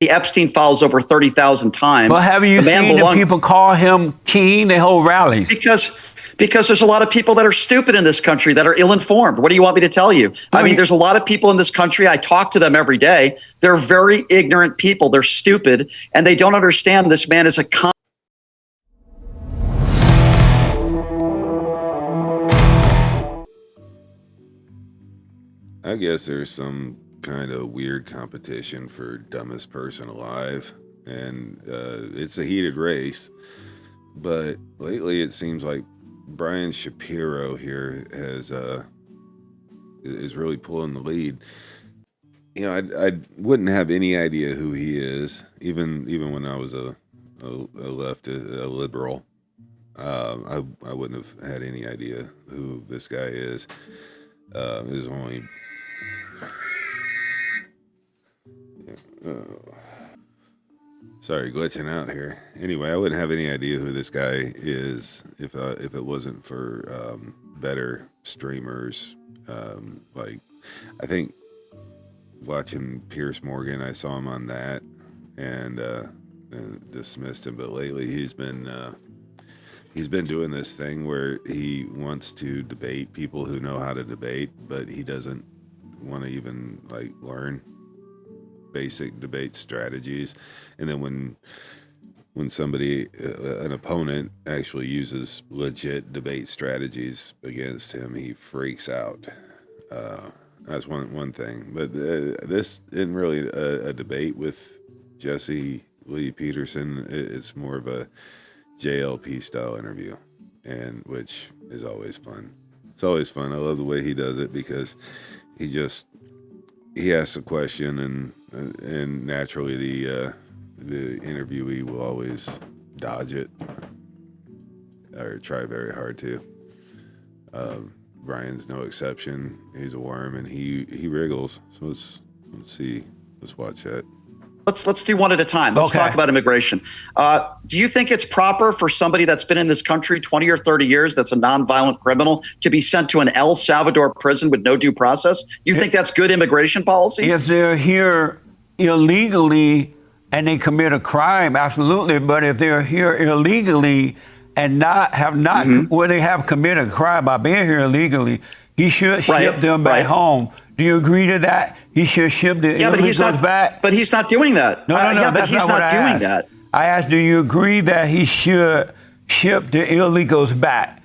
The Epstein files over 30,000 times. Well, have you seen the people call him king? They hold rallies. Because there's a lot of people that are stupid in this country that are ill-informed. What do you want me to tell you? I mean, there's a lot of people in this country. I talk to them every day. They're very ignorant people. They're stupid, and they don't understand this man is a I guess there's some kind of weird competition for dumbest person alive, and it's a heated race. But lately, it seems like Brian Shapiro here is really pulling the lead. You know, I wouldn't have any idea who he is, even when I was a liberal. I wouldn't have had any idea who this guy is. It was only. Sorry, glitching out here. Anyway, I wouldn't have any idea who this guy is if it wasn't for better streamers. Like, I think watching Pierce Morgan, I saw him on that and dismissed him. But lately, he's been doing this thing where he wants to debate people who know how to debate, but he doesn't want to even like learn basic debate strategies. And then when somebody, an opponent, actually uses legit debate strategies against him, he freaks out. That's one thing. But this isn't really a debate with Lee Peterson. It's more of a JLP style interview, and which is always fun. It's always fun. I love the way he does it because he asks a question and naturally the interviewee will always dodge it or try very hard to. Brian's no exception. He's a worm and he wriggles. So let's see. Let's watch that. Let's do one at a time. Let's talk about immigration. Do you think it's proper for somebody that's been in this country 20 or 30 years, that's a nonviolent criminal, to be sent to an El Salvador prison with no due process? You think that's good immigration policy? If they're here illegally and they commit a crime, absolutely. But if they're here illegally and where they have committed a crime by being here illegally, he should ship them back home. Do you agree to that? He should ship the illegals back? But he's not doing that. No, but he's not doing that. I asked, do you agree that he should ship the illegals back?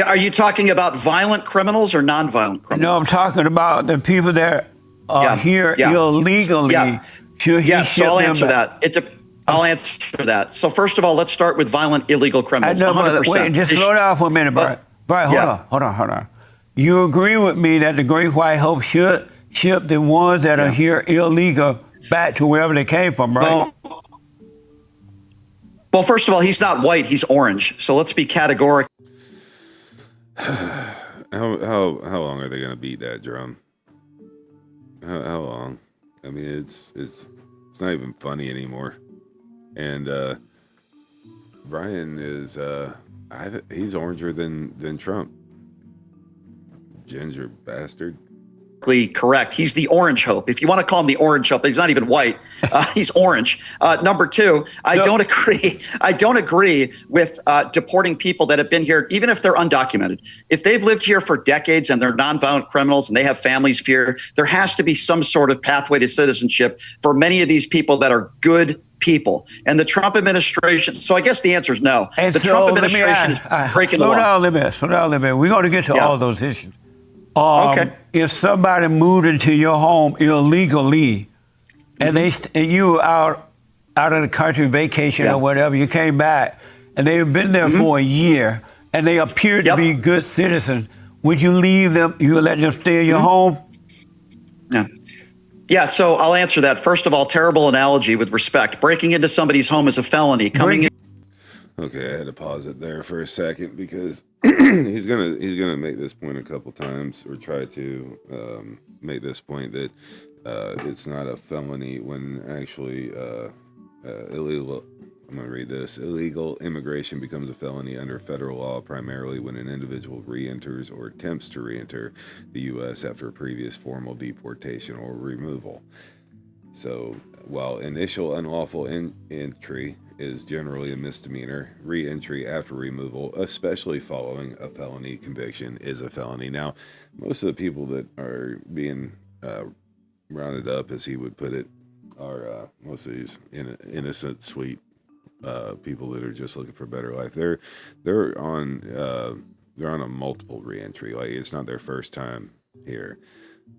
Are you talking about violent criminals or nonviolent criminals? No, I'm talking about the people that are here illegally. Should he ship so I'll them answer back? that. I'll answer that. So first of all, let's start with violent illegal criminals. I know, 100%. wait, just slow down for a minute, Brian. Brian, hold on. You agree with me that the Great White Hope should ship the ones that are here illegal back to wherever they came from, right? Well, first of all, he's not white, he's orange. So let's be categorical. How long are they going to beat that drum? How long? I mean, it's not even funny anymore. And Brian is he's oranger than Trump. Ginger bastard. Correct. He's the orange hope. If you want to call him the orange hope, he's not even white. He's orange. Number two, I don't agree. I don't agree with deporting people that have been here, even if they're undocumented. If they've lived here for decades and they're nonviolent criminals and they have families here, there has to be some sort of pathway to citizenship for many of these people that are good people. And the Trump administration, so I guess the answer is no. And the Trump administration is breaking the law. Slow down a little bit. We're going to get to all those issues. Okay. If somebody moved into your home illegally, and you were out of the country vacation or whatever, you came back, and they've been there for a year, and they appear to be good citizens, would you leave them? You would let them stay in your home? Yeah, so I'll answer that. First of all, terrible analogy with respect. Breaking into somebody's home is a felony. Okay, I had to pause it there for a second because he's gonna make this point a couple times, or try to make this point that it's not a felony when actually illegal. I'm going to read this. Illegal immigration becomes a felony under federal law primarily when an individual re-enters or attempts to re-enter the U.S. after a previous formal deportation or removal. So while initial unlawful entry is generally a misdemeanor, re-entry after removal, especially following a felony conviction, is a felony. Now, most of the people that are being rounded up, as he would put it, are most of these innocent, sweet people that are just looking for a better life. They're on a multiple re-entry. Like, it's not their first time here.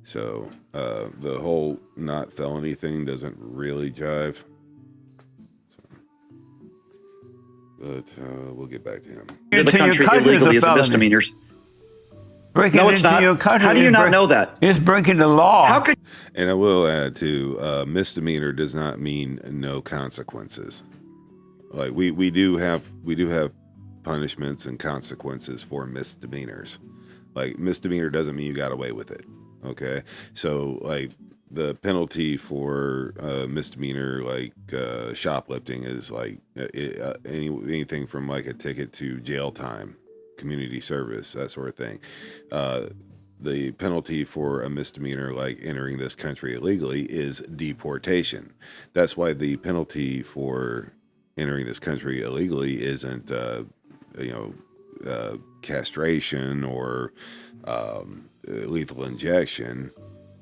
So the whole not felony thing doesn't really jive. But we'll get back to him. The country illegally is a misdemeanor. No, it's not. How do you not know that? It's breaking the law. How could? And I will add too, misdemeanor does not mean no consequences. Like we do have punishments and consequences for misdemeanors. Like, misdemeanor doesn't mean you got away with it. Okay, so like the penalty for misdemeanor, like shoplifting, is like anything from like a ticket to jail time, community service, that sort of thing. The penalty for a misdemeanor like entering this country illegally is deportation. That's why the penalty for entering this country illegally isn't castration or lethal injection.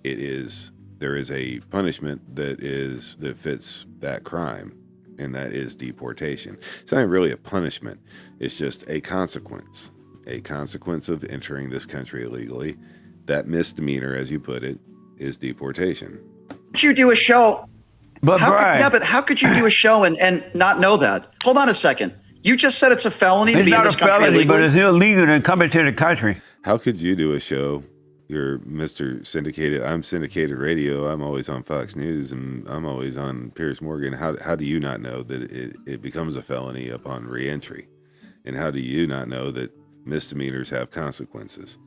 There is a punishment that fits that crime, and that is deportation. It's not really a punishment. It's just a consequence of entering this country illegally. That misdemeanor, as you put it, is deportation. Could you do a show? But how could you do a show and not know that? Hold on a second. You just said it's a felony to be in this country illegally? It's not a felony, but it's illegal to come into the country. How could you do a show? You're Mr. Syndicated. I'm syndicated radio. I'm always on Fox News, and I'm always on Piers Morgan. How do you not know that it becomes a felony upon reentry? And how do you not know that misdemeanors have consequences?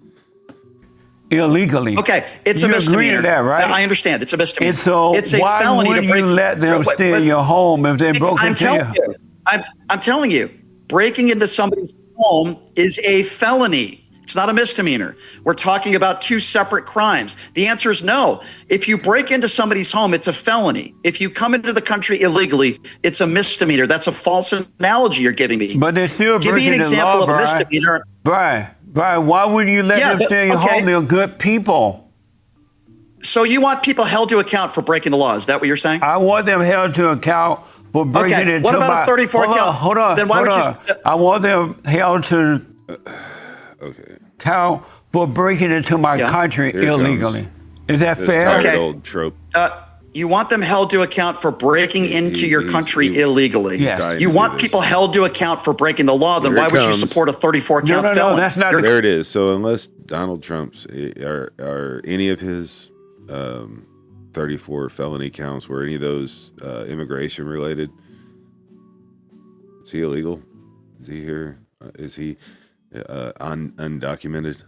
Illegally. Okay, it's a misdemeanor. You agree to that, right? I understand. It's a misdemeanor. And so it's a why felony wouldn't to break, you let them stay in your home if they broke into you? I'm telling you, breaking into somebody's home is a felony. It's not a misdemeanor. We're talking about two separate crimes. The answer is no. If you break into somebody's home, it's a felony. If you come into the country illegally, it's a misdemeanor. That's a false analogy you're giving me. But they're still Give me an breaking the example law, of a misdemeanor. Brian, why wouldn't you let them stay in your home? They're good people. So you want people held to account for breaking the law? Is that what you're saying? I want them held to account for breaking into what about a 34 count? Hold on. Then why would you? I want them held to account for breaking into my country illegally. Is that fair? Okay. Old trope. You want them held to account for breaking into your country illegally. Yes. You want people held to account for breaking the law. Then why would you support a 34 count felon? No, that's not. There it is. So unless Donald Trump's are any of his 34 felony counts, were any of those immigration related? Is he illegal? Is he here? Is he undocumented?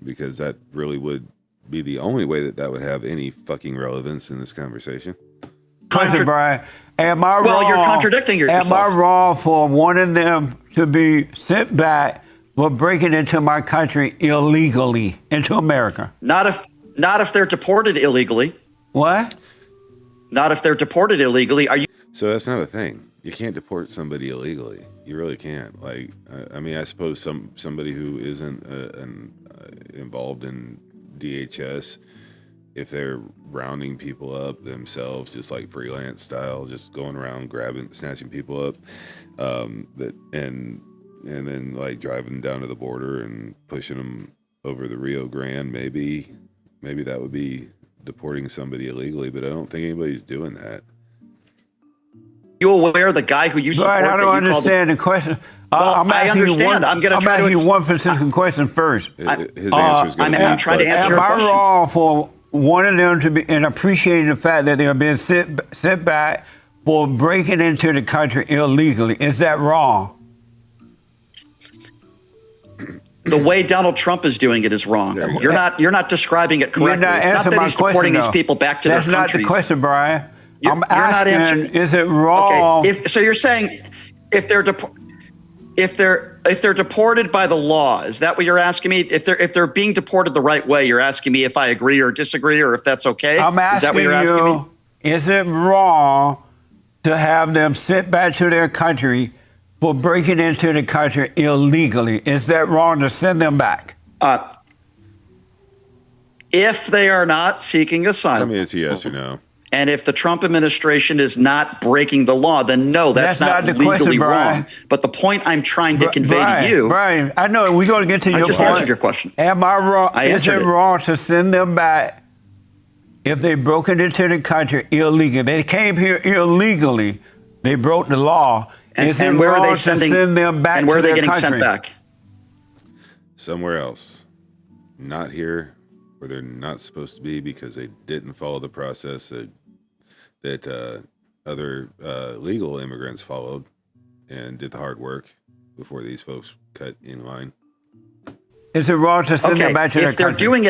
Because that really would be the only way that would have any fucking relevance in this conversation. Brian, am I wrong? Well, you're contradicting yourself. Am I wrong for wanting them to be sent back for breaking into my country illegally, into America? Not if they're deported illegally. What? Not if they're deported illegally. Are you? So that's not a thing. You can't deport somebody illegally. You really can't. Like, I mean, I suppose somebody who isn't involved in DHS, if they're rounding people up themselves, just like freelance style, just going around snatching people up, and then like driving down to the border and pushing them over the Rio Grande, maybe that would be deporting somebody illegally. But I don't think anybody's doing that. You aware of the guy who you support? Right, I don't understand the question. Well, I understand. I'm going to try to ask you one specific question first. His answer is going to be. I'm trying to answer your question. Am I wrong for wanting them to be and appreciating the fact that they're being sent back for breaking into the country illegally? Is that wrong? The way Donald Trump is doing it is wrong. You're not describing it correctly. It's not that he's deporting these people back to their countries. That's not the question, Brian. I'm You're asking, not answering. Is it wrong? Okay. So you're saying if they're they're deported by the law, is that what you're asking me? If they're being deported the right way, you're asking me if I agree or disagree, or if that's okay? I'm asking is that what you're asking me? Is it wrong to have them sent back to their country for breaking into the country illegally? Is that wrong to send them back? If they are not seeking asylum, I mean, it's a yes or no. and if the Trump administration is not breaking the law, then no, that's not the legally question, Brian. wrong. But the point I'm trying to convey Brian, to you, Brian, I know we're going to get to your I just point. answered your question. Am I wrong? I Is answered it it. wrong to send them back if they broken into the country illegally? They came here illegally. They broke the law. Is it where are wrong they to sending? send them back And where to are they their getting country? sent back? Somewhere else. Not here, where they're not supposed to be because they didn't follow the process that other legal immigrants followed and did the hard work before these folks cut in line. Is it wrong to send them Okay, back to their if they're country? doing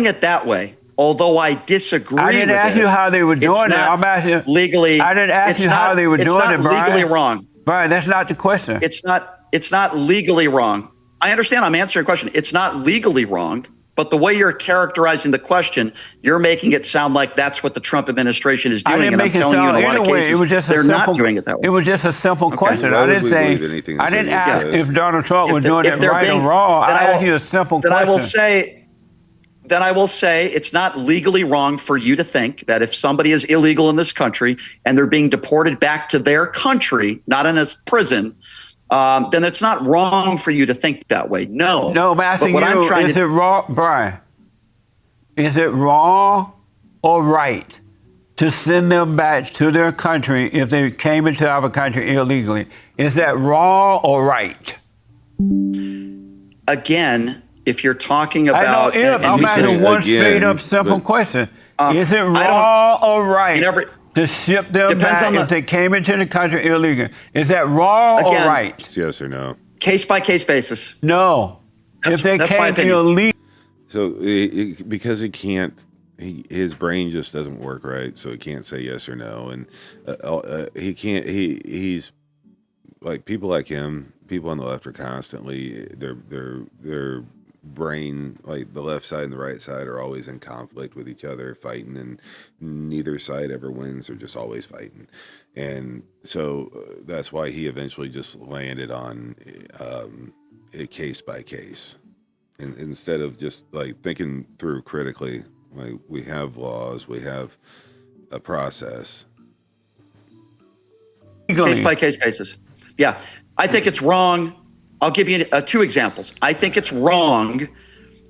it that way, although I disagree I didn't with ask it, you how they were it's doing it. not I'm asking legally. I didn't ask it's you how not- they were it's doing not it, Brian. legally wrong. Brian, that's not the question. It's not legally wrong. I understand. I'm answering your question. It's not legally wrong, but the way you're characterizing the question, you're making it sound like that's what the Trump administration is I doing. didn't And I'm make it telling you, in sound a lot of anyway. cases, It was just they're a simple, not doing it that way. It was just a simple question. Why I would didn't we say. believe anything I this didn't idiot ask says? if Donald Trump was If doing it they're right being- or wrong. then I I will- asked you a simple then question. I will say it's not legally wrong for you to think that if somebody is illegal in this country and they're being deported back to their country, not in a prison, then it's not wrong for you to think that way. No. No, I'm asking But what you, I'm trying is to it wrong, Brian? Is it wrong or right to send them back to their country if they came into our country illegally? Is that wrong or right? again, if you're talking I about, know if. I'm you asking say one again, straight up simple but- question. Is it I don't- wrong or right you never- to ship them Depends back on the- if they came into the country illegally? Is that wrong or Again- right? It's yes or no. case by case basis. No. If they that's my came opinion. illegally. So because he can't, his brain just doesn't work right, so he can't say yes or no, and he can't. He's like people like him. People on the left are constantly their brain, like the left side and the right side, are always in conflict with each other, fighting, and neither side ever wins. They're just always fighting, and so that's why he eventually just landed on a case by case. And instead of just like thinking through critically, like we have laws, we have a process. Case by case basis. Yeah. I think it's wrong. I'll give you 2 examples. I think it's wrong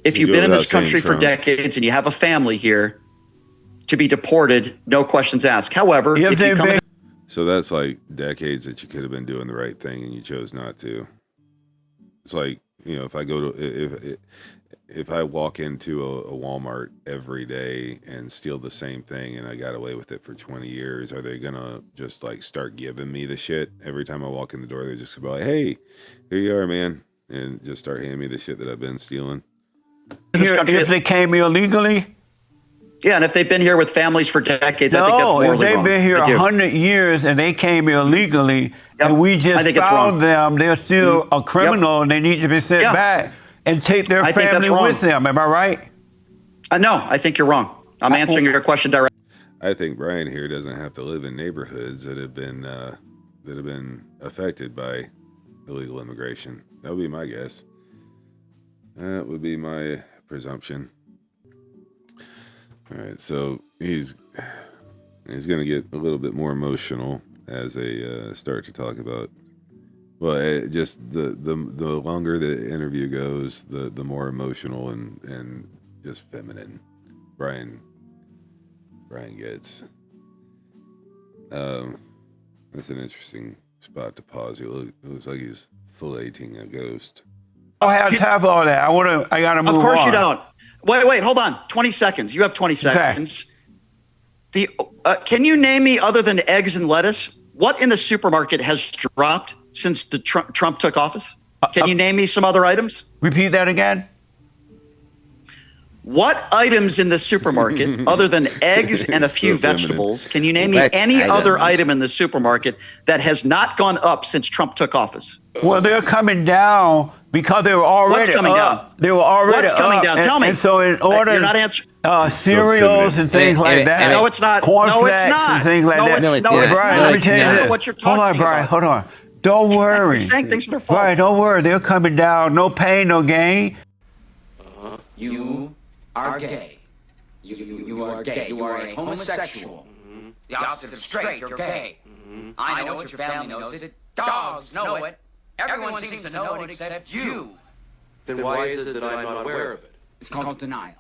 if You you've go been in without this country saying for Trump. decades and you have a family here to be deported, no questions asked. However, If if you they've come been- So that's like decades that you could have been doing the right thing and you chose not to. It's like, if I go to if I walk into a Walmart every day and steal the same thing and I got away with it for 20 years, are they gonna just like start giving me the shit every time I walk in the door? They're just gonna be like, "Hey, here you are, man," and just start handing me the shit that I've been stealing. this country, if they came illegally? yeah, and if they've been here with families for decades, I think that's No, morally if they've wrong. been here I do. 100 years and they came illegally and we just I think it's found wrong. them, they're still a criminal and they need to be sent Yeah. back and take their I think that's family wrong. with them. Am I right? No, I think you're wrong. I'm answering your question directly. I think Brian here doesn't have to live in neighborhoods that have been affected by illegal immigration. That would be my guess. That would be my presumption. All right, so he's going to get a little bit more emotional as they start to talk about. Well, just the longer the interview goes, the more emotional and just feminine Brian gets. That's an interesting spot to pause. It looks like he's filleting a ghost. I don't have time for all that. I gotta move on. Of course you don't. Wait, hold on. 20 seconds. You have 20 seconds. Can you name me, other than eggs and lettuce, what in the supermarket has dropped since the Trump took office? Can you name me some other items? Repeat that again. What items in the supermarket, other than eggs and a few So feminine. vegetables, can you name me What any other items? item in the supermarket that has not gone up since Trump took office? Well, they're coming down because they were already What's coming up. down? They were already What's coming up. down? And, Tell me. And so in order, You're not answering. cereals feminine. and things And- like and- that. and- No, it's not. No, it's Cornflakes not. and things like No, that. it's, No, it's no, not. it's Brian, not. let me tell you I don't know this. what you're Hold talking on, Brian. about. Hold on. Don't worry. You're saying things that are false. Brian, don't worry. They're coming down. No pain, no gain. You are gay. You are gay. You are a homosexual. The opposite of straight. You're gay. I know it. Your family knows it. Dogs know it. Everyone seems to know it except you. Then why is it that I'm not aware of it? It's called denial.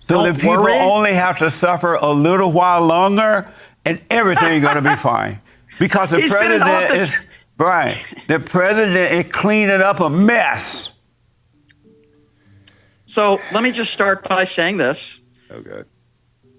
So the Don't people worry. only have to suffer a little while longer, and everything's going to be fine. Because the He's been in president office- is Brian. The president is cleaning up a mess. So let me just start by saying this. Oh God.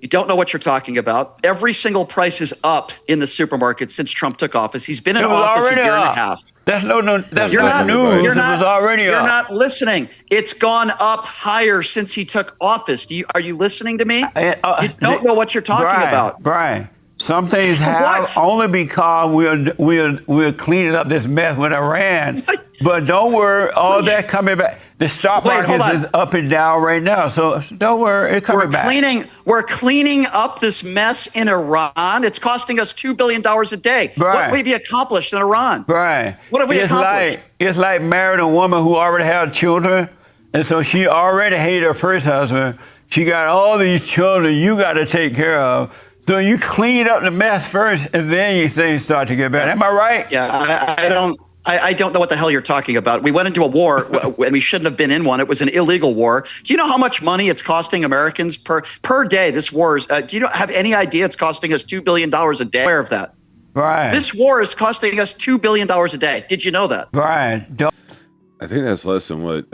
You don't know what you're talking about. Every single price is up in the supermarket since Trump took office. He's been in It was office a already year and a up. half. That's that's You're not not. news. You're It not. was already You're up. not listening. It's gone up higher since he took office. Are you listening to me? You don't know what you're talking Brian, about. Brian, some things have What? only because we're cleaning up this mess with Iran. What? But don't worry, all that coming back. The stock Wait, hold market on. is up and down right now, so don't worry, it's coming back. We're cleaning up this mess in Iran. It's costing us $2 billion a day. Right. What have you accomplished in Iran? Brian, What have we accomplished? It's like marrying a woman who already had children, and so she already hated her first husband. She got all these children you got to take care of. So you clean up the mess first, and then things start to get better. Am I right? Yeah, I don't know what the hell you're talking about. We went into a war and we shouldn't have been in one. It was an illegal war. Do you know how much money it's costing Americans per day? This war is. Do you have any idea it's costing us $2 billion a day? Aware of that? Brian. This war is costing us $2 billion a day. Did you know that? Brian, don't. I think that's less than what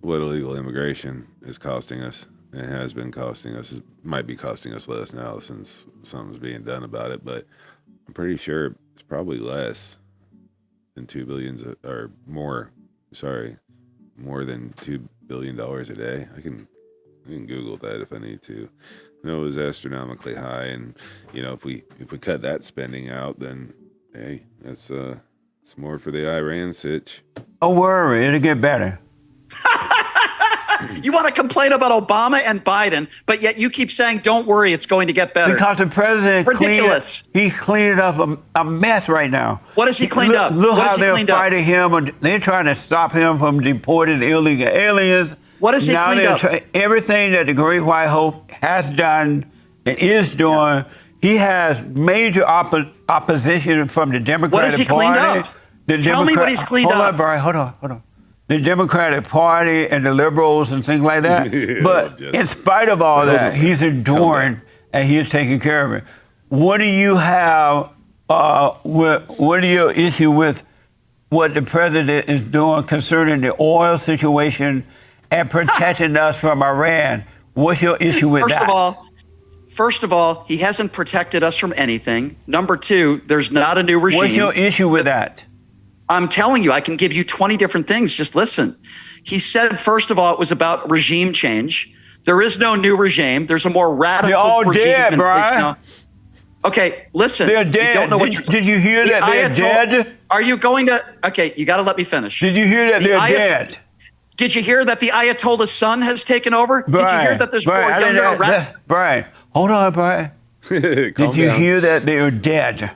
illegal immigration is costing us. It has been costing us. It might be costing us less now since something's being done about it, but I'm pretty sure it's probably less than $2 billion or more. Sorry, more than $2 billion a day. I can Google that if I need to. I know it was astronomically high, and if we cut that spending out, then hey, that's it's more for the Iran sitch. Don't worry, it'll get better. You want to complain about Obama and Biden, but yet you keep saying, "Don't worry, it's going to get better." Because the president Ridiculous. he's cleaning up a mess right now. What has he cleaned up? Look What how has he they're cleaned up? fighting him. They're trying to stop him from deporting illegal aliens. What has he now cleaned up? Everything that the Great White Hope has done and is doing, he has major opposition from the Democratic What has he Party. cleaned up? Tell me what he's cleaned hold up. on, Brian. Hold on. The Democratic Party and the liberals and things like that. Yeah, But just- in spite of all that, he's enduring and he's taking care of it. What do you have? What are your issue with what the president is doing concerning the oil situation and protecting us from Iran? What's your issue with that? First of all, he hasn't protected us from anything. Number two, there's not a new regime. What's your issue with that? I'm telling you, I can give you 20 different things. Just listen. He said, first of all, it was about regime change. There is no new regime. There's a more radical They're all regime dead, in place Brian. now. Okay, listen. They're dead. You don't know what you're Did you hear that they're dead? Are you going to? Okay, you got to let me finish. Did you hear that The they're Ayat- dead? Did you hear that the Ayatollah's son has taken over? Did you hear that there's more Brian, younger? Brian, hold on, Brian. Calm Did you down. hear that they are dead?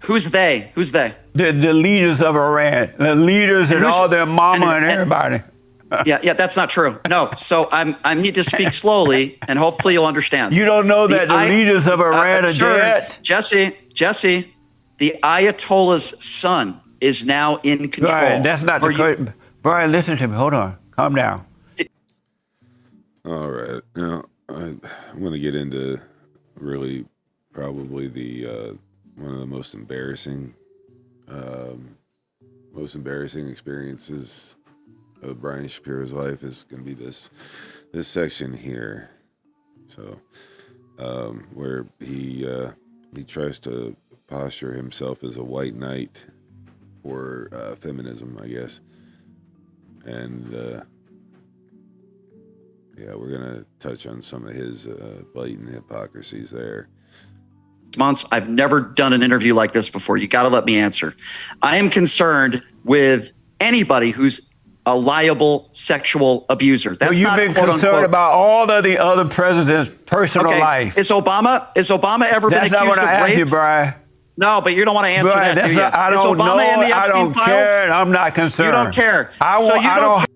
Who's they? Who's they? The leaders of Iran, the leaders and who's- all their mama and and- everybody. Yeah, that's not true. No. So I need to speak slowly, and hopefully you'll understand. You don't know that the leaders of Iran are sir, dead? Jesse, the Ayatollah's son is now in control. Brian, that's not Are the you- correct. Brian, listen to me. Hold on. Calm down. All right. Now, I want to get into really probably the one of the most embarrassing experiences of Brian Shapiro's life is going to be this section here. So, where he tries to posture himself as a white knight for feminism, I guess, and Yeah, we're gonna touch on some of his blatant hypocrisies there. Months. I've never done an interview like this before. You got to let me answer. I am concerned with anybody who's a liable sexual abuser. That's Well, you've not been quote concerned unquote about all of the other presidents' personal life. Is Obama ever That's been not accused what I of asked rape? you, Brian. No, but you don't want to answer Brian, that, do you? I Is don't Obama know. in the I Epstein don't files? care. And I'm not concerned. You don't care. I So you I don't.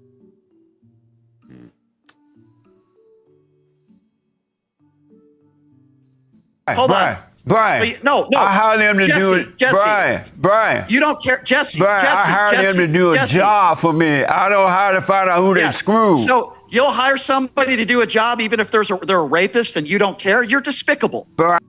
Hold on. Brian. No. I hired him to do it. Jesse. Brian. You don't care. Jesse. Brian, I hired him to do a job for me. I don't hire to find out who they screwed. So you'll hire somebody to do a job even if they're a rapist and you don't care? You're despicable. Brian.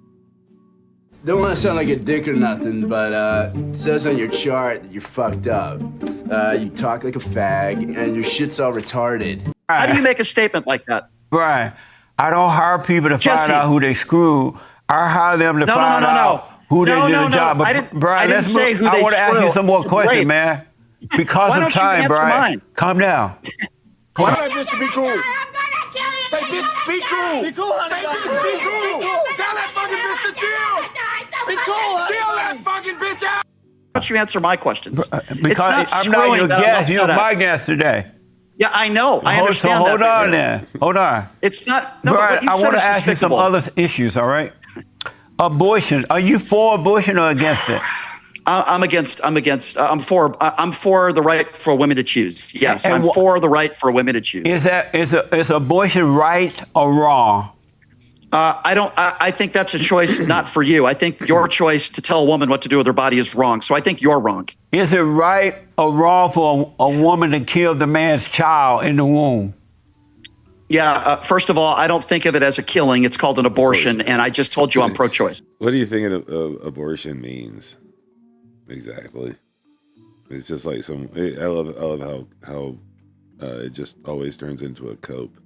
Don't want to sound like a dick or nothing, but it says on your chart that you're fucked up. You talk like a fag, and your shit's all retarded. How do you make a statement like that? Brian, I don't hire people to find out who they screw. I hire them to find out who they did the job. But Brian, I didn't say who they I want to ask you some more questions, man. Because of time, Brian. Calm down. Why don't bitch to be cool? I'm gonna kill you. Say bitch, be cool. Be cool. Say bitch, be cool. Tell that fucking bitch to chill. Be cool. Chill that fucking bitch out. Why don't you answer my questions? Because I'm not your guest. You're my guest today. Yeah, I know. I understand so hold that. on then. Hold on. It's not. No, Brian, I want to ask you some other issues, all right? Abortion. Are you for abortion or against it? I'm for the right for women to choose. Yes, I'm for the right for women to choose. Is abortion right or wrong? I think that's a choice not for you. I think your choice to tell a woman what to do with her body is wrong. So I think you're wrong. Is it right or wrong for a woman to kill the man's child in the womb? Yeah, first of all, I don't think of it as a killing. It's called an abortion, and I just told you I'm pro-choice. What do you think abortion means exactly? It's just like I love how it just always turns into a cope.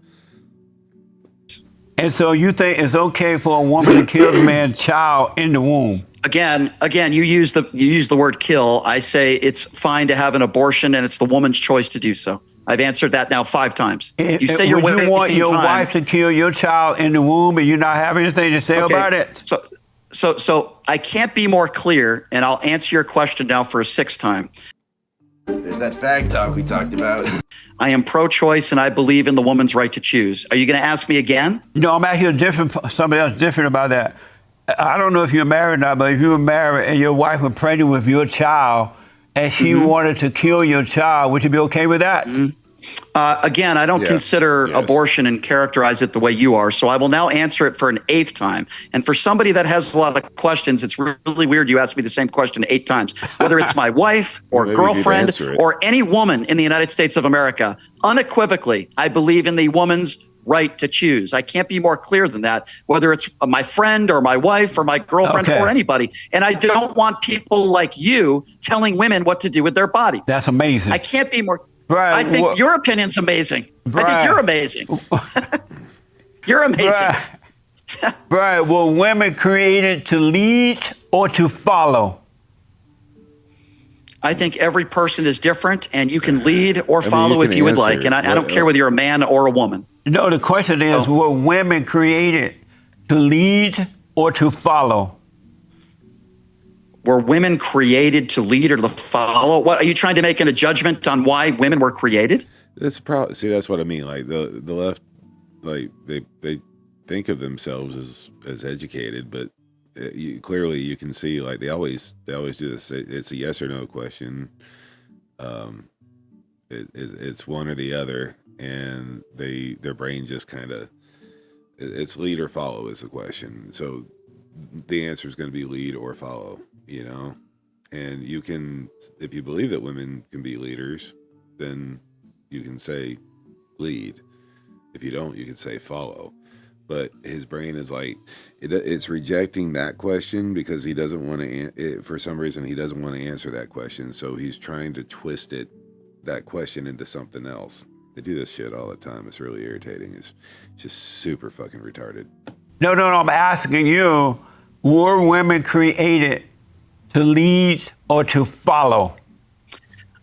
And so you think it's okay for a woman to kill the man's child in the womb? Again, you use the word kill. I say it's fine to have an abortion, and it's the woman's choice to do so. I've answered that now 5 times. You say you're wasting time. You want your wife to kill your child in the womb, and you not have anything to say about it? So I can't be more clear, and I'll answer your question now for a 6th time. There's that fag talk we talked about. I am pro-choice, and I believe in the woman's right to choose. Are you going to ask me again? No, I'm asking somebody else different about that. I don't know if you're married or not, but if you were married and your wife was pregnant with your child and she wanted to kill your child, would you be okay with that? Again, I don't consider abortion and characterize it the way you are, so I will now answer it for an 8th time. And for somebody that has a lot of questions, it's really weird you ask me the same question 8 times. Whether it's my wife or girlfriend or any woman in the United States of America, unequivocally, I believe in the woman's right to choose. I can't be more clear than that, whether it's my friend or my wife or my girlfriend or anybody. And I don't want people like you telling women what to do with their bodies. That's amazing. I can't be more... Brian, I think your opinion's amazing. Brian, I think you're amazing. You're amazing. Brian, were women created to lead or to follow? I think every person is different, and you can lead or follow if you would like. And I don't care whether you're a man or a woman. No, the question is, were women created to lead or to follow? Were women created to lead or to follow? What are you trying to make a judgment on why women were created? That's what I mean. Like the left, like they think of themselves as educated, but clearly you can see like they always do this. It's a yes or no question. It's one or the other, and their brain just kind of it's lead or follow is the question. So the answer is going to be lead or follow. You know, and you can, if you believe that women can be leaders, then you can say lead. If you don't, you can say follow. But his brain is like, it's rejecting that question because he doesn't want to, for some reason, he doesn't want to answer that question. So he's trying to twist that question into something else. They do this shit all the time. It's really irritating. It's just super fucking retarded. No, I'm asking you, were women created to lead or to follow?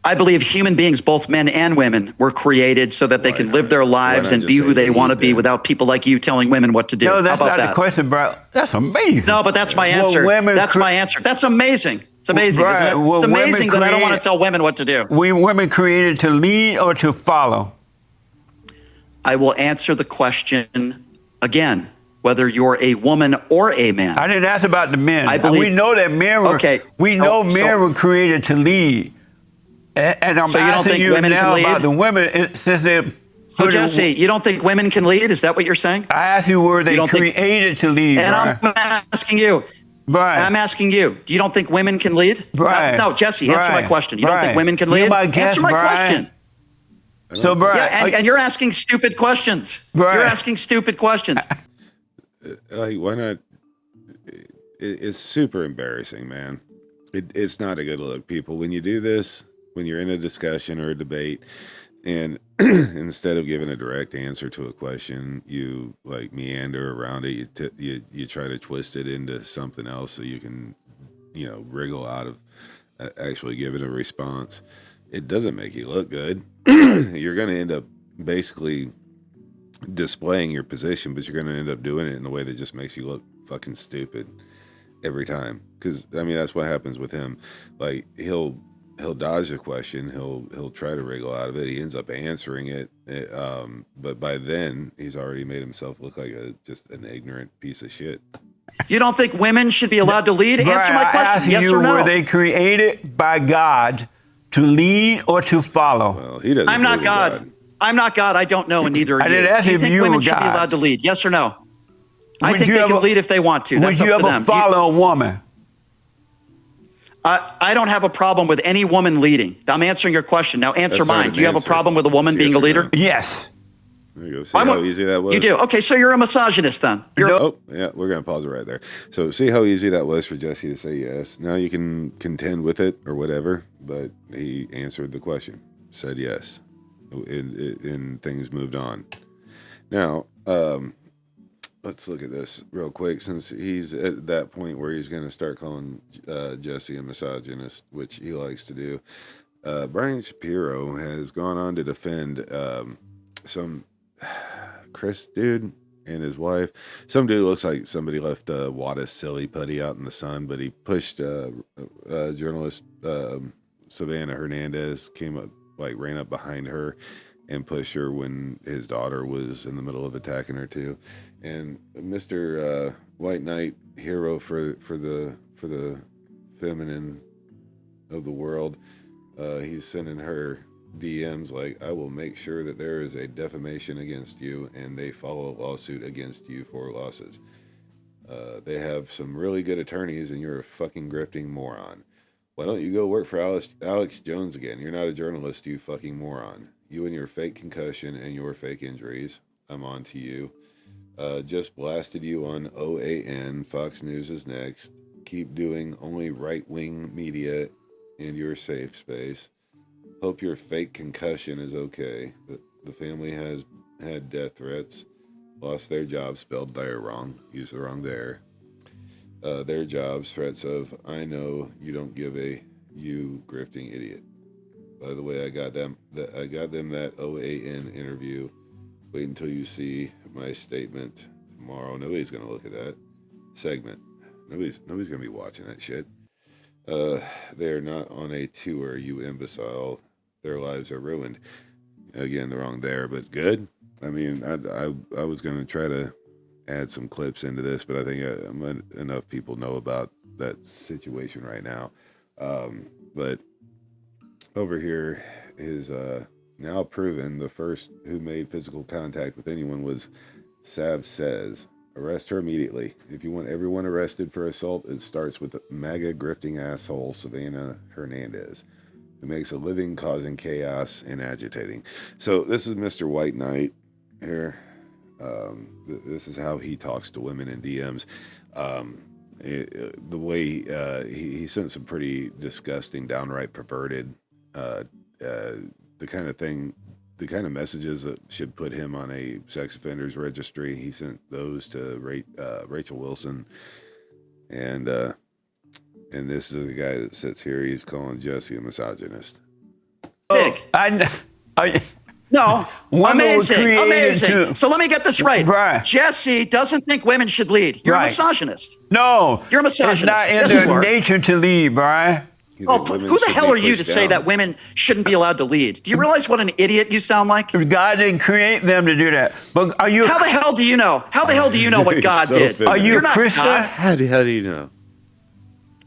I believe human beings, both men and women, were created so that they can live their lives not and just be say who they lead want to be then? without people like you telling women what to do. No, How that's about not that? the question, bro. That's amazing. No, but that's my Well, answer. women That's cre- my answer. That's amazing. It's amazing, Right. isn't it? Well, It's women amazing that I don't want create- to tell women what to do. We women created to lead or to follow? I will answer the question again, whether you're a woman or a man. I didn't ask about the men. I believe- we know that men were. Okay, We so- know men so- were created to lead. And I'm So you don't asking think you women can now lead? about the women since they're. So Jesse, you don't think women can lead? Is that what you're saying? I asked you, were they don't think- created to lead, And Brian? I'm asking you. Brian. I'm asking you. You don't think women can lead? Brian. No, Jesse, answer my Brian. question. You don't think Brian. women can You're lead? my guest, Answer my Brian. question. So, Brian. Yeah, and you're asking stupid questions. Brian. You're asking stupid questions. Like, why not? It's super embarrassing, man. It's not a good look, people. When you do this, when you're in a discussion or a debate, and instead of giving a direct answer to a question, you like meander around it. You try to twist it into something else so you can, wriggle out of actually giving a response. It doesn't make you look good. You're going to end up basically displaying your position, but you're going to end up doing it in a way that just makes you look fucking stupid every time. Because I mean, that's what happens with him. Like he'll dodge the question. He'll try to wriggle out of it. He ends up answering it. But by then he's already made himself look like just an ignorant piece of shit. You don't think women should be allowed to lead? Brian, Answer my I question. asked Yes you, or no? were they created by God to lead or to follow? Well, he doesn't. I'm not believe in God. I'm not God. I don't know, and neither are I you. didn't ask Do you if think you women were should be God. allowed to lead? Yes or no? I Would think you they ever- can lead if they want to. That's Would you up to ever them. follow a woman? I don't have a problem with any woman leading. I'm answering your question. Now answer That's not mine. an Do you have a answer. problem with a woman It's being yes a or leader? no. Yes. There you go. See how easy that was? You do. Okay, so you're a misogynist then. You're Oh, yeah, we're going to pause it right there. So see how easy that was for Jesse to say yes. Now you can contend with it or whatever, but he answered the question, said yes, and things moved on. Now, let's look at this real quick since he's at that point where he's going to start calling Jesse a misogynist, which he likes to do. Brian Shapiro has gone on to defend some Chris dude and his wife. Some dude looks like somebody left Wada's silly putty out in the sun, but he pushed journalist Savannah Hernandez, came up, like ran up behind her and pushed her when his daughter was in the middle of attacking her too. And Mr. White Knight, hero for the feminine of the world, he's sending her DMs like, I will make sure that there is a defamation against you and they follow a lawsuit against you for losses. They have some really good attorneys and you're a fucking grifting moron. Why don't you go work for Alex Jones again? You're not a journalist, you fucking moron. You and your fake concussion and your fake injuries. I'm on to you. Just blasted you on OAN. Fox News is next. Keep doing only right-wing media in your safe space. Hope your fake concussion is okay. The family has had death threats. Lost their job, spelled there wrong. Used the wrong there. Their jobs, threats of, I know you don't give a you grifting idiot. By the way, I got them that OAN interview. Wait until you see my statement tomorrow. Nobody's gonna look at that segment. Nobody's gonna be watching that shit. They are not on a tour, you imbecile. Their lives are ruined. Again, they're wrong there, but good. I mean, I was gonna try to add some clips into this, but I think enough people know about that situation right now. But over here is now proven the first who made physical contact with anyone was Sav Says. Arrest her immediately. If you want everyone arrested for assault, it starts with MAGA grifting asshole Savannah Hernandez, who makes a living causing chaos and agitating. So this is Mr. White Knight here. This is how he talks to women in DMs. The way he sent some pretty disgusting, downright perverted, the kind of messages that should put him on a sex offenders registry. He sent those to Rachel Wilson, and this is the guy that sits here. He's calling Jesse a misogynist. pig. No, Women were amazing, created amazing. to- So let me get this right. Right. Jesse doesn't think women should lead. You're a Right. misogynist. No, You're a misogynist. It's not in Yes, their you are. nature to lead, Brian. You Oh, think women who the should hell be are you to pushed say down? that women shouldn't be allowed to lead? Do you realize what an idiot you sound like? God didn't create them to do that. But are you? How the hell do you know? How the hell do you know what He's God so did? offended. Are you You're a not Christian? God. How do you know?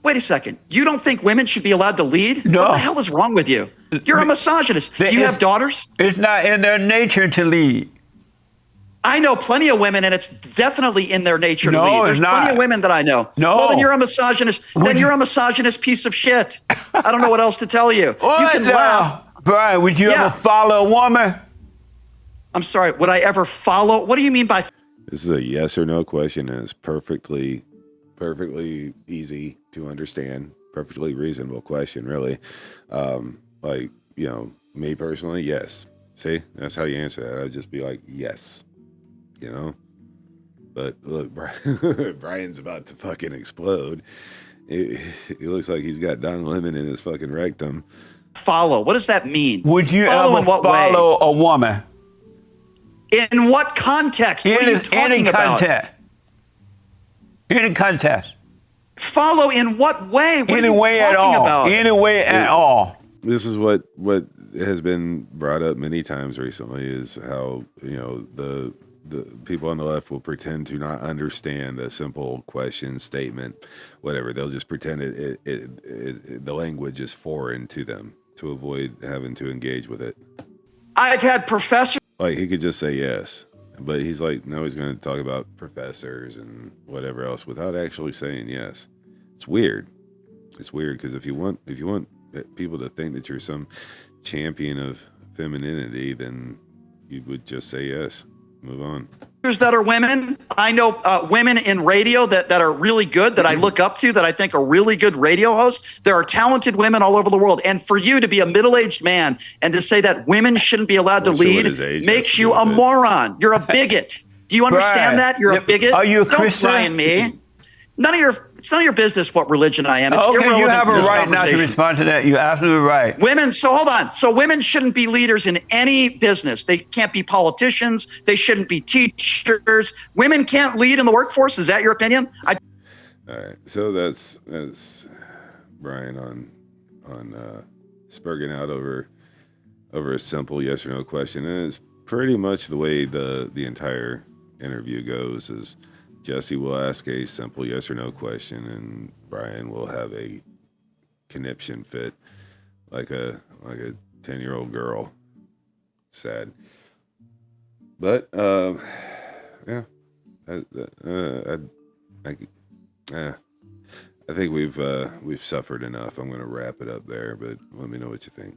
Wait a second. You don't think women should be allowed to lead? No. What the hell is wrong with you? You're a misogynist. Do you have daughters? It's not in their nature to lead. I know plenty of women, and it's definitely in their nature to No, lead. There's it's plenty not. of women that I know. No. Well, then you're a misogynist. Then you're a misogynist piece of shit. I don't know what else to tell you. You What can the- laugh. Brian, would you Yeah. ever follow a woman? I'm sorry. Would I ever follow? What do you mean by? This is a yes or no question, and it's perfectly easy to understand. Perfectly reasonable question, really. Like, you know, me personally, yes. See, that's how you answer that. I'd just be like, yes. You know? But look, Brian's about to fucking explode. It looks like he's got Don Lemon in his fucking rectum. Follow. What does that mean? Would you follow ever in what follow a woman? way? In what context? What are you talking about? Context. Any contest. Follow in what way? What Any are you way at talking all. about? Any way at all. This is what has been brought up many times recently is how, you know, the people on the left will pretend to not understand a simple question, statement, whatever. They'll just pretend the language is foreign to them to avoid having to engage with it. I've had professors. Like, he could just say yes, but he's like, no, he's going to talk about professors and whatever else without actually saying yes. It's weird. It's weird because if you want people to think that you're some champion of femininity, then you would just say yes. Move on. That are women. I know women in radio that are really good, that I look up to, that I think are really good radio hosts. There are talented women all over the world. And for you to be a middle-aged man and to say that women shouldn't be allowed to Not sure what lead his age has makes to you do a with it. moron. You're a bigot. Do you understand Right. that? You're a bigot. Are you a Don't Christian? Brian me. It's none of your business what religion I am. It's Okay, irrelevant you have to a this right not to conversation. respond to that. You're absolutely right. Women, so hold on. So women shouldn't be leaders in any business. They can't be politicians. They shouldn't be teachers. Women can't lead in the workforce. Is that your opinion? All right. So that's Brian on spurging out over a simple yes or no question. And it's pretty much the way the entire interview goes is Jesse will ask a simple yes or no question and Brian will have a conniption fit like a 10-year-old girl. Sad. But yeah. I think we've suffered enough. I'm going to wrap it up there, but let me know what you think.